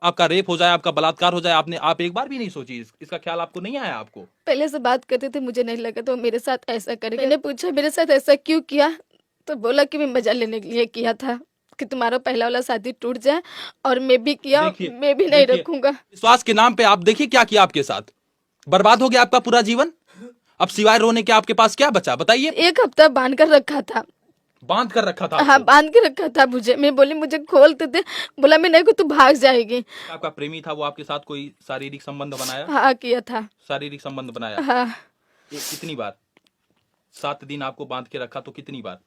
आपका रेप हो जाए, आपका बलात्कार हो जाए, आप एक बार भी नहीं सोची? इसका ख्याल आपको नहीं आया आपको? पहले से बात करते थे, मुझे नहीं लगा तो मेरे साथ ऐसा करेगा। मैंने पूछा मेरे साथ ऐसा क्यों किया, तो बोला कि मैं मजा लेने के लिए किया था, कि तुम्हारा पहला वाला शादी टूट जाए, और मैं भी किया, देखिए, मैं भी नहीं देखिए, रखूंगा। विश्वास के नाम पे आप देखिए क्या किया आपके साथ। बर्बाद हो गया आपका पूरा जीवन। अब सिवाय रोने के आपके पास क्या बचा, बताइए? 1 हफ्ता बांध कर रखा था। बांध कर रखा था हाँ, आपको? बांध के रखा था मुझे। मैं बोली मुझे खोलते थे, बोला मैं नहीं को तू भाग जाएगी। आपका प्रेमी था, वो आपके साथ कोई शारीरिक संबंध बनाया? हाँ, किया था। शारीरिक संबंध बनाया? हाँ, कितनी बार? 7 दिन आपको बांध के रखा तो कितनी बार?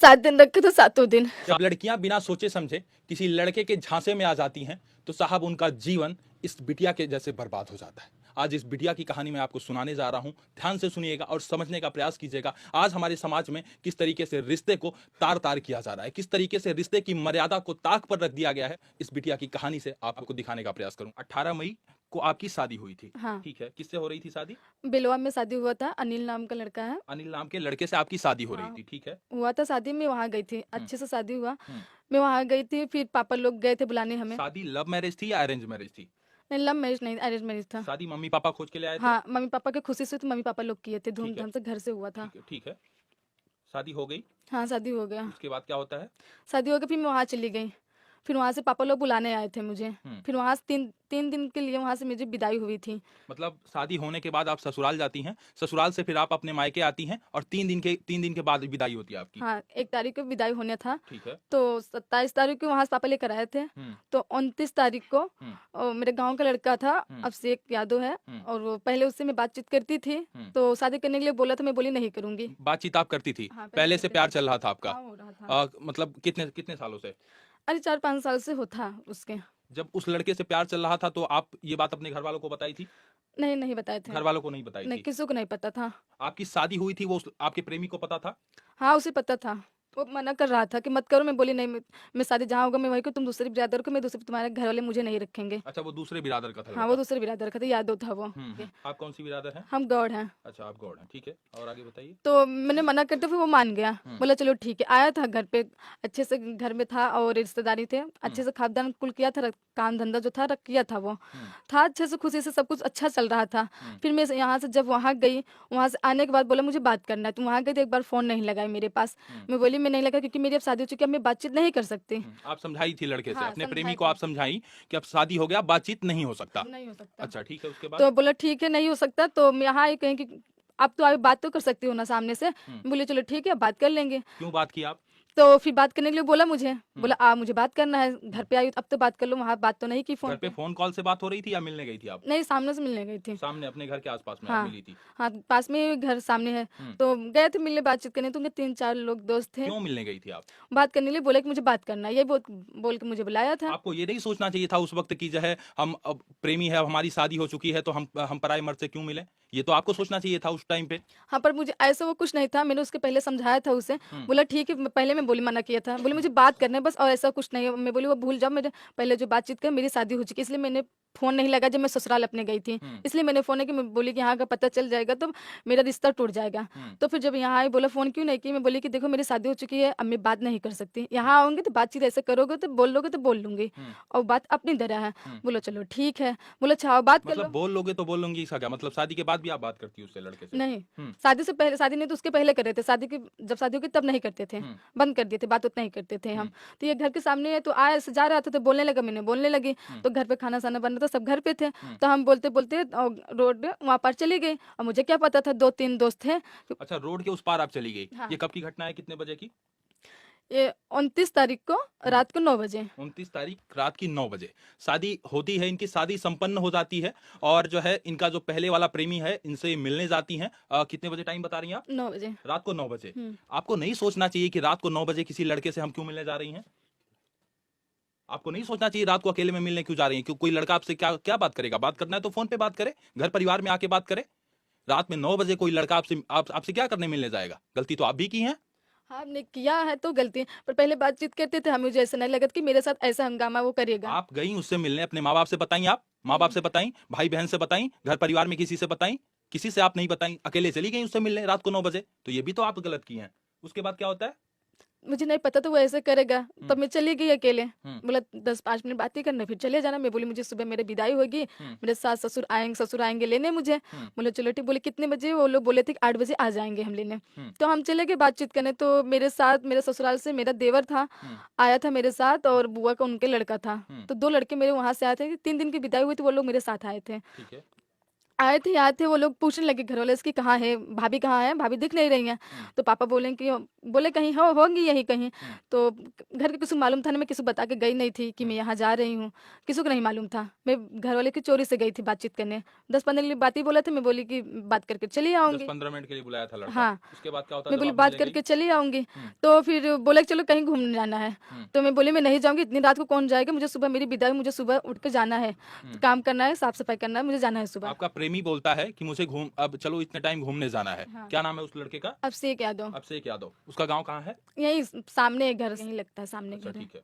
7 दिन रखा था, 7 दिन। जब लड़कियां बिना सोचे समझे किसी लड़के के झांसे में आ जाती हैं तो साहब उनका जीवन इस बिटिया के जैसे बर्बाद हो जाता है। आज इस बिटिया की कहानी मैं आपको सुनाने जा रहा हूं, ध्यान से सुनिएगा और समझने का प्रयास कीजिएगा। आज हमारे समाज में किस तरीके से रिश्ते को तार तार किया जा रहा है, किस तरीके से रिश्ते की मर्यादा को ताक पर रख दिया गया है, इस बिटिया की कहानी से आपको दिखाने का प्रयास करूं। 18 मई को आपकी शादी हुई थी, हाँ, ठीक है? किससे हो रही थी शादी? बिलवा में शादी हुआ था, अनिल नाम का लड़का है। अनिल नाम के लड़के से आपकी शादी हो रही हाँ, थी, ठीक है? हुआ था शादी में, वहाँ गई थी, हम्म, अच्छे से शादी हुआ। हम्म। मैं वहाँ गई थी, फिर पापा लोग गए थे बुलाने हमें। शादी लव मैरिज थी या अरेंज मैरिज थी? नहीं, लव मैरिज नहीं, अरेंज मैरिज था। शादी मम्मी पापा खोज के ले आए थे? हाँ, मम्मी पापा के खुशी से तो मम्मी पापा लोग किए थे, ठीक है, धूमधाम से घर से हुआ था। ठीक है, ठीक है। शादी हो गई, हाँ, शादी हो गया। उसके बाद क्या होता है? शादी हो गई, फिर मैं वहाँ चली गई। फिर वहाँ से पापा लोग बुलाने आए थे मुझे। हम्म। फिर वहाँ से तीन तीन दिन के लिए वहाँ से मुझे विदाई हुई थी। मतलब शादी होने के बाद आप ससुराल जाती हैं, ससुराल से फिर आप अपने मायके आती हैं और 3 दिन के बाद विदाई होती है आपकी। हाँ, 1 तारीख को विदाई होने था। ठीक है। तो 27 तारीख को वहाँ से पापा लेकर आए थे। हम्म, तो 29 तारीख को हम्म, मेरे गांव का लड़का था, हम्म, अभिषेक यादव है। हम्म, और वो पहले उससे मैं बातचीत करती थी, हम्म। तो शादी करने के लिए बोला था, मैं बोली नहीं करूंगी। बातचीत आप करती थी? हाँ, पहले पहले से करते प्यार थे। चल रहा था आपका? हाँ, हो रहा था। मतलब कितने कितने सालों से? अरे 4-5 साल से होता उसके। जब उस लड़के से प्यार चल रहा था तो आप ये बात अपने घर वालों को बताई थी? नहीं, नहीं बताए थे। घर वालों को नहीं बताई नहीं, थी? किसी को नहीं पता था। आपकी शादी हुई थी वो आपके प्रेमी को पता था? हाँ, उसे पता था। वो मना कर रहा था कि मत करो। मैं बोली नहीं, मैं शादी जहाँ होगा मैं वहीं को, तुम दूसरी बिरादर को, मैं दूसरी, तुम्हारे घर वाले मुझे नहीं रखेंगे। अच्छा, वो दूसरे बिरादर का था हाँ, वो लड़का? दूसरे बिरादर का था, यादव था वो। आप कौन सी बिरादर हैं? हम गौड़ हैं। अच्छा, आप गौड़ हैं, ठीक है। और आगे बताइए। तो मैंने मना करते फिर वो मान गया। हम्म, बोला चलो ठीक है। आया था घर पे, अच्छे से घर में था, और रिश्तेदारी थे, हम्म, अच्छे से खानदान कुल किया था, काम धंधा जो था किया था वो। हम्म, था अच्छे से, खुशी से सब कुछ अच्छा चल रहा था। हम्म, फिर मैं यहाँ से जब वहाँ गई, वहाँ से आने के बाद बोला मुझे बात करना है। तुम वहाँ गई तो एक बार फोन नहीं लगाई मेरे पास। हम्म, मैं बोली मैं नहीं लगा, क्योंकि मेरी अब शादी हो चुकी है, अब मैं बातचीत नहीं कर सकती। आप समझाई थी लड़के से, हाँ, अपने प्रेमी समझाई को थी। आप समझाई कि अब शादी हो गया, बातचीत नहीं हो सकता? नहीं हो सकता। अच्छा, ठीक है, उसके बाद? तो बोला ठीक है, नहीं हो सकता। तो मैं यहाँ आई कहीं कि आप तो अभी बात तो कर सकती हो ना सामने से। हम्म, बोले चलो ठीक है, बात कर लेंगे। क्यों बात की आप? तो फिर बात करने के लिए बोला मुझे, हम्म, बोला आ मुझे बात करना है, घर हम्म। पे आई हूँ, अब तो बात कर लो। वहाँ बात तो नहीं की घर फोन पे पे। फोन कॉल से बात हो रही थी या मिलने गई थी आप? नहीं, सामने से मिलने गई थी। सामने अपने घर के आसपास में आप हाँ, मिली थी? हाँ, पास में ही घर सामने है। हम्म। तो गए थे मिलने, बातचीत करने, तो उनके 3-4 लोग दोस्त थे। क्यों मिलने गई थी आप? बात करने के लिए बोला कि मुझे बात करना है, ये बोल के मुझे बुलाया था। आपको ये नहीं सोचना चाहिए था उस वक्त की जो है हम अब प्रेमी है, हमारी शादी हो चुकी है तो हम पराये मर्द से क्यों मिले? ये तो आपको सोचना चाहिए था उस टाइम पे। हाँ, पर मुझे ऐसा वो कुछ नहीं था। मैंने उसके पहले समझाया था उसे। हम्म, बोला ठीक है। पहले मैं बोली, मना किया था, बोली मुझे बात करना है बस, और ऐसा कुछ नहीं है। मैं बोली वो भूल जाओ, मेरे पहले जो बातचीत कर, मेरी शादी हो चुकी है, इसलिए मैंने फोन नहीं लगा जब मैं ससुराल अपने गई थी। हम्म, इसलिए मैंने फोन है कि मैं बोली कि यहाँ का पता चल जाएगा तो मेरा रिश्ता टूट जाएगा। हम्म, तो फिर जब यहाँ आई, बोला फोन क्यों नहीं की। मैं बोली कि देखो मेरी शादी हो चुकी है, अब मैं बात नहीं कर सकती। यहाँ आऊंगी तो बातचीत ऐसे करोगे तो बोल लोगे तो बोल लूंगी, हम्म, और बात अपनी तरह है। हम्म। बोलो चलो ठीक है। बोला अच्छा आओ बात कर मतलब लो। बोल लोगे तो बोल लूंगी, इसका क्या मतलब? शादी के बाद भी आप बात करती हो उससे, लड़के से? नहीं, हम्म, शादी से पहले, शादी नहीं तो उसके पहले कर रहे थे। शादी की जब शादी होगी तब नहीं करते थे, हम्म, बंद कर दिए थे, बात उतना ही करते थे हम। हम्म, तो ये घर के सामने है, तो आया ऐसे जा रहा था तो बोलने लगा, मैंने बोलने लगी। हम्म, तो घर पे खाना साना बन रहा था, सब घर पे थे। हम्म। तो हम बोलते बोलते रोड वहाँ पर चली गई, और मुझे क्या पता था 2-3 दोस्त थे। अच्छा, रोड के उस पार आप चली गई। हाँ, ये कब की घटना है, कितने बजे की? ये 29 तारीख को हम्म, रात को 9 बजे। 29 तारीख रात की 9 बजे शादी होती है इनकी, शादी संपन्न हो जाती है। और जो है इनका जो पहले वाला प्रेमी है, इनसे मिलने जाती हैं। कितने बजे टाइम बता रही हैं आप? 9 बजे। रात को 9 बजे। हम्म। आपको नहीं सोचना चाहिए कि रात को 9 बजे किसी लड़के से हम क्यों मिलने जा रही हैं? आपको नहीं सोचना चाहिए रात को अकेले में मिलने क्यों जा रही हैं? क्यों? कोई लड़का आपसे क्या क्या बात करेगा? बात करना है तो फोन पे बात करे, घर परिवार में आके बात करे। रात में 9 बजे कोई लड़का आपसे क्या करने मिलने जाएगा? गलती तो आप भी की है। हाँ, हमने किया है तो गलती, पर पहले बातचीत करते थे, हमें मुझे ऐसा नहीं लगा कि मेरे साथ ऐसा हंगामा वो करेगा। आप गई उससे मिलने, अपने माँ बाप से बताई? आप माँ बाप नहीं, से बताई, भाई बहन से बताई, घर परिवार में किसी से बताई? किसी से आप नहीं बताई, अकेले चली गई उससे मिलने रात को 9 बजे। तो ये भी तो आप गलत की हैं। उसके बाद क्या होता है? मुझे नहीं पता था वो ऐसे करेगा, तब मैं चली गई अकेले। हम्म। बोला 10-5 मिनट बातें करना फिर चले जाना। मैं बोली मुझे सुबह मेरी विदाई होगी, मेरे सास ससुर आएंगे लेने मुझे। बोले चलो ठीक। बोले कितने बजे? वो लोग बोले थे कि 8 बजे आ जाएंगे हम लेने। तो हम चले गए बातचीत करने। तो मेरे साथ मेरे ससुराल से मेरा देवर था, आया था मेरे साथ, और बुआ का उनके लड़का था। तो 2 लड़के मेरे वहां से आए थे। 3 दिन की विदाई हुई थी, वो लोग मेरे साथ आए थे। ठीक है। आए थे वो लोग। पूछने लगे घर वाले इसकी कहाँ है, भाभी कहाँ है, भाभी दिख नहीं रही हैं। तो पापा बोले कि बोले कहीं होंगी यहीं कहीं। तो घर के किसी को मालूम था ना, मैं किसी को बता के गई नहीं थी कि मैं यहाँ जा रही हूँ, किसी को नहीं मालूम था। मैं घर वाले की चोरी से गई थी बातचीत करने। 10-15 मिनट बात ही बोला था। मैं बोली कि बात करके चली आऊंगी। 10-15 मिनट के लिए बुलाया था लड़का। हाँ, उसके बाद क्या होता है मैं जब बोली आप बात मिलने करके गई? चली आऊंगी। तो फिर बोले चलो कहीं घूमने जाना है। तो मैं बोली मैं नहीं जाऊंगी, इतनी रात को कौन जाएगा, मुझे सुबह मेरी विदाई, मुझे सुबह उठ के जाना है, काम करना है, साफ सफाई करना है, मुझे जाना है सुबह। आपका प्रेमी बोलता है कि मुझे अब चलो इतने टाइम घूमने जाना है। हाँ। क्या नाम है उस लड़के का? अभिषेक यादव। अभिषेक यादव। उसका गांव कहाँ है? यही सामने एक घर, यही लगता है सामने अच्छा घर है। ठीक है।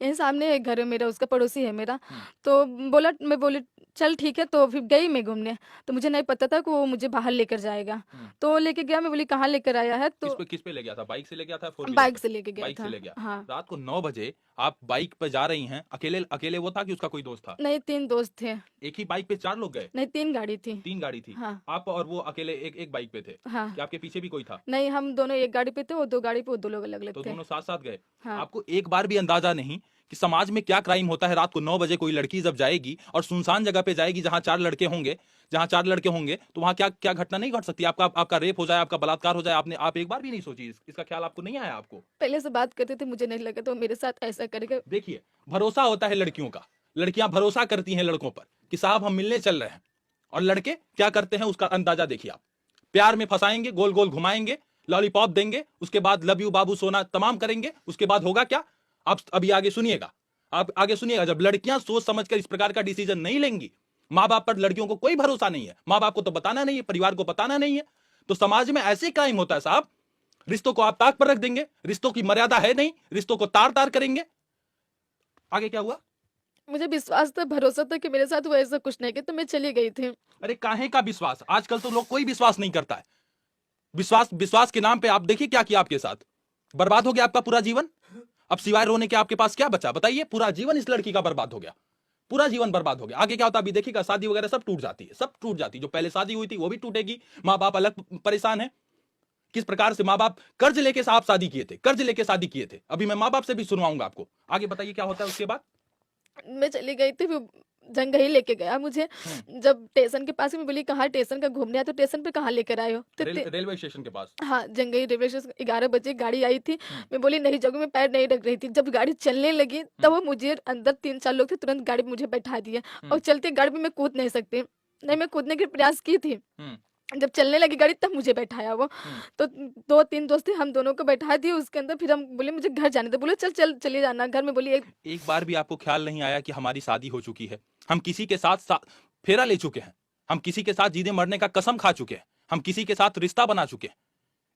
यही सामने एक घर है मेरा, उसका पड़ोसी है मेरा। तो बोला, मैं बोली चल ठीक है। तो फिर गई मैं घूमने। तो मुझे नहीं पता था कि वो मुझे बाहर लेकर जाएगा। तो लेके गया। मैं बोली कहाँ लेकर आया है? तो किस पे ले गया था? बाइक से ले गया था? 4 व्हीलर बाइक पे? से लेके गया बाइक था। से ले गया। हाँ। रात को 9 बजे आप बाइक पे जा रही हैं, अकेले अकेले वो था कि उसका कोई दोस्त था? नहीं, 3 दोस्त थे। एक ही बाइक पे 4 लोग गए? नहीं, 3 गाड़ी थी। 3 गाड़ी थी। हाँ। आप और वो अकेले एक बाइक पे थे? हाँ। क्या आपके पीछे भी कोई था? नहीं, हम दोनों एक गाड़ी पे थे, वो 2 गाड़ी पे, वो 2 लोग अलग अलग तो थे। दोनों साथ साथ गए? हाँ। आपको एक बार भी अंदाजा नहीं कि समाज में क्या क्राइम होता है? रात को 9 बजे कोई लड़की जब जाएगी और सुनसान जगह पे जाएगी जहां 4 लड़के होंगे, तो वहां क्या क्या घटना नहीं घट सकती? आपका रेप हो जाए, आपका बलात्कार हो जाए। आप एक बार भी नहीं सोची? इसका ख्याल आपको नहीं आया? आपको पहले से बात करते थे, मुझे नहीं लगा तो मेरे साथ ऐसा करेगा। देखिए, भरोसा होता है लड़कियों का। लड़कियां भरोसा करती हैं लड़कों पर कि साहब हम मिलने चल रहे हैं, और लड़के क्या करते हैं उसका अंदाजा देखिए आप। प्यार में फंसाएंगे, गोल गोल घुमाएंगे, लॉलीपॉप देंगे, उसके बाद लव यू बाबू सोना तमाम करेंगे। उसके बाद होगा क्या? आप अभी आगे सुनिएगा। आप आगे सुनिएगा। जब लड़कियां सोच समझकर इस प्रकार का डिसीजन नहीं लेंगी, माँ बाप पर लड़कियों को कोई भरोसा नहीं है, माँ बाप को तो बताना नहीं है, परिवार को बताना नहीं है, तो समाज में ऐसे क्राइम होता है साहब। रिश्तों को आप ताक पर रख देंगे, रिश्तों की मर्यादा है नहीं, रिश्तों को तार तार करेंगे। आगे क्या हुआ? मुझे विश्वास था, भरोसा था कि मेरे साथ वो ऐसा कुछ नहीं किया, तो मैं चली गई थी। अरे काहे का विश्वास? आजकल तो लोग कोई विश्वास नहीं करता है। विश्वास के नाम पे आप देखिए क्या किया आपके साथ। बर्बाद हो गया आपका पूरा जीवन। अब सिवाय रोने के आपके पास क्या बचा? बताइए। पूरा जीवन इस लड़की का बर्बाद हो गया, पूरा जीवन बर्बाद हो गया। आगे क्या होता है अभी देखिएगा। शादी वगैरह सब टूट जाती है, सब टूट जाती है। जो पहले शादी हुई थी वो भी टूटेगी। माँ बाप अलग परेशान है। किस प्रकार से माँ बाप कर्ज लेके साहब शादी किए थे, कर्ज लेके शादी किए थे। अभी मैं माँ बाप से भी सुनवाऊंगा आपको। आगे बताइए क्या होता है उसके बाद? मैं चली गई थी, वो जंगई लेके गया मुझे। जब स्टेशन के पास, मैं बोली कहाँ स्टेशन का घूमने आया, तो स्टेशन पे कहाँ लेकर आए हो? तो रेलवे स्टेशन के पास। हाँ, जंगई रेलवे स्टेशन। 11 बजे गाड़ी आई थी। मैं बोली नहीं जाऊंगी, मैं पैर नहीं रख रही थी। जब गाड़ी चलने लगी तब वो मुझे, अंदर 3-4 लोग थे, तुरंत गाड़ी में मुझे बैठा दिया। और चलती गाड़ी में मैं कूद नहीं सकती, नहीं मैं कूदने के प्रयास की थी। जब चलने लगी गाड़ी तब मुझे बैठाया वो। तो 2-3 दोस्त थे, हम दोनों को बैठा दिए उसके अंदर। फिर हम बोले मुझे घर जाने दे। बोले चले जाना घर में। बोली एक बार भी आपको ख्याल नहीं आया कि हमारी शादी हो चुकी है, हम किसी के साथ फेरा ले चुके हैं, हम किसी के साथ जीने मरने का कसम खा चुके हैं, हम किसी के साथ रिश्ता बना चुके हैं?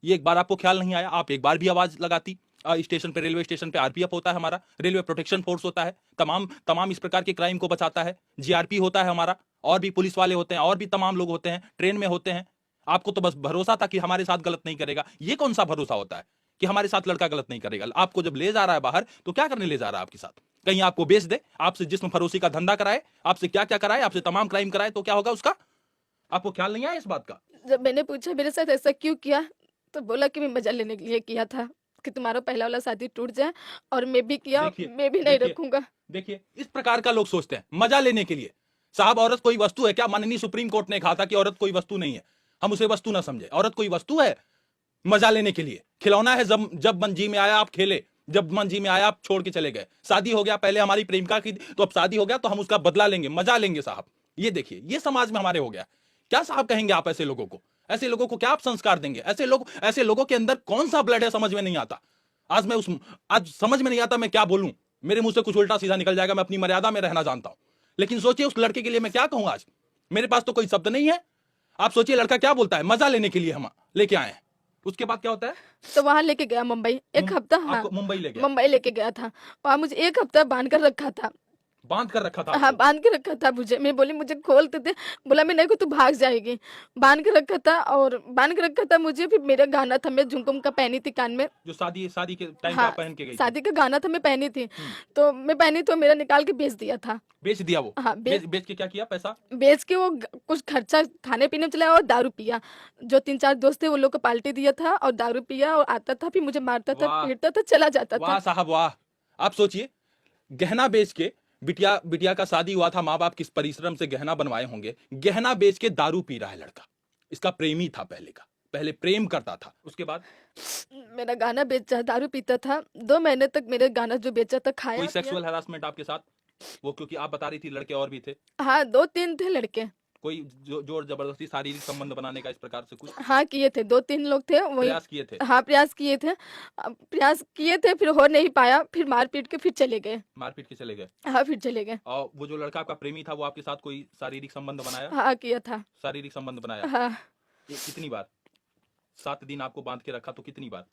ये एक बार आपको ख्याल नहीं आया? आप एक बार भी आवाज लगाती। स्टेशन पे, रेलवे स्टेशन पे आरपीएफ होता है हमारा, रेलवे प्रोटेक्शन फोर्स होता है, तमाम इस प्रकार के क्राइम को बचाता है। जीआरपी होता है हमारा, और भी पुलिस वाले होते हैं, और भी तमाम लोग होते हैं, ट्रेन में होते हैं। आपको तो बस भरोसा था कि हमारे साथ गलत नहीं करेगा। ये कौन सा भरोसा होता है कि हमारे साथ लड़का गलत नहीं करेगा? आपको जब ले जा रहा है बाहर, तो क्या करने ले जा रहा है आपके साथ? कहीं आपको बेच दे, आपसे जिस्म फरोशी का धंधा कराए, आपसे क्या क्या कराए, आपसे तमाम क्राइम कराए, तो क्या होगा उसका? आपको ख्याल नहीं आया इस बात का? जब मैंने पूछा मेरे साथ ऐसा क्यों किया, तो बोला कि मैं मजा लेने के लिए किया था, कि तुम्हारा पहला वाला शादी टूट जाए, और मैं भी किया, मैं भी नहीं रखूंगा। देखिए, इस प्रकार का लोग सोचते हैं मजा लेने के लिए। साहब, औरत कोई वस्तु है क्या? माननीय सुप्रीम कोर्ट ने कहा था कि औरत कोई वस्तु नहीं है, हम उसे वस्तु ना समझे। औरत कोई वस्तु है मजा लेने के लिए? खिलौना है, जब मन जी में आया आप खेले, जब मन जी में आया आप छोड़ के चले गए। शादी हो गया, पहले हमारी प्रेमिका की, तो अब शादी हो गया तो हम उसका बदला लेंगे, मजा लेंगे। साहब ये देखिए, ये समाज में हमारे हो गया। क्या साहब कहेंगे आप ऐसे लोगों को? ऐसे लोगों को क्या आप संस्कार देंगे? ऐसे लोगों के अंदर कौन सा ब्लड है समझ में नहीं आता। आज समझ में नहीं आता मैं क्या बोलूं। मेरे मुंह से कुछ उल्टा सीधा निकल जाएगा। मैं अपनी मर्यादा में रहना जानता हूं, लेकिन सोचिए उस लड़के के लिए मैं क्या कहूं। आज मेरे पास तो कोई शब्द नहीं है। आप सोचिए लड़का क्या बोलता है, मजा लेने के लिए हम लेके आए हैं। उसके बाद क्या होता है? तो वहां लेके गया मुंबई, 1 हफ्ता। हाँ, मुंबई ले गया। मुंबई लेके गया था। वहां मुझे 1 हफ्ता बांध कर रखा था। बांध कर रखा था हाँ आपको? बांध के रखा था मुझे। मैं बोली मुझे खोलते थे, बोला मैं नहीं को तू भाग जाएगी। बांध के रखा था और बांध के रखा था मुझे। फिर मेरा गाना था, मैं झुमका उमका पहनी थी कान में। जो शादी शादी के टाइम पे हाँ आप पहन के गई थी? शादी का गाना था, मैं पहनी थी। हम्म। तो मैं पहनी तो मेरा निकाल के बेच दिया था। बेच दिया वो? हाँ बेच के क्या किया पैसा? बेच के वो कुछ खर्चा खाने पीने में चलाया और दारू पिया। जो 3-4 दोस्त थे वो लोग को पार्टी दिया था और दारू पिया और आता था, फिर मुझे मारता था, वाह पीटता था, चला जाता वाह था। साहब वाह। आप सोचिए, गहना बेच के बिटिया बिटिया का शादी हुआ था, माँ बाप किस परिश्रम से गहना बनवाए होंगे, गहना बेच के दारू पी रहा है लड़का। इसका प्रेमी था पहले का, पहले प्रेम करता था, उसके बाद मेरा गाना बेचा, दारू पीता था। 2 महीने तक मेरे गाना जो बेचा था खाया कोई पिया। सेक्सुअल हरासमेंट आपके साथ? वो क्योंकि आप बता रही थी लड़के और भी थे, हाँ 2-3 थे लड़के। कोई जोर जबरदस्ती शारीरिक संबंध बनाने का इस प्रकार से कुछ हाँ किए थे, 2-3 लोग थे वही। प्रयास किए थे? हाँ प्रयास किए थे। प्रयास किए थे, फिर हो नहीं पाया, फिर मार पीट के फिर चले गए। मारपीट के चले गए? हाँ फिर चले गए। और वो जो लड़का आपका प्रेमी था वो आपके साथ कोई शारीरिक संबंध बनाया? हाँ किया था। शारीरिक संबंध बनाया? हाँ ये कितनी बार? 7 दिन आपको बांध के रखा तो कितनी बार?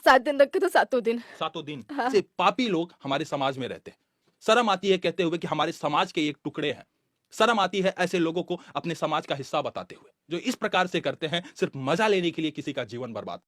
7 दिन रखे तो 7 दिन। 7 दिन? हाँ। से पापी लोग हमारे समाज में रहते हैं। शर्म आती है कहते हुए कि हमारे समाज के एक टुकड़े हैं। शर्म आती है ऐसे लोगों को अपने समाज का हिस्सा बताते हुए, जो इस प्रकार से करते हैं सिर्फ मजा लेने के लिए किसी का जीवन बर्बाद।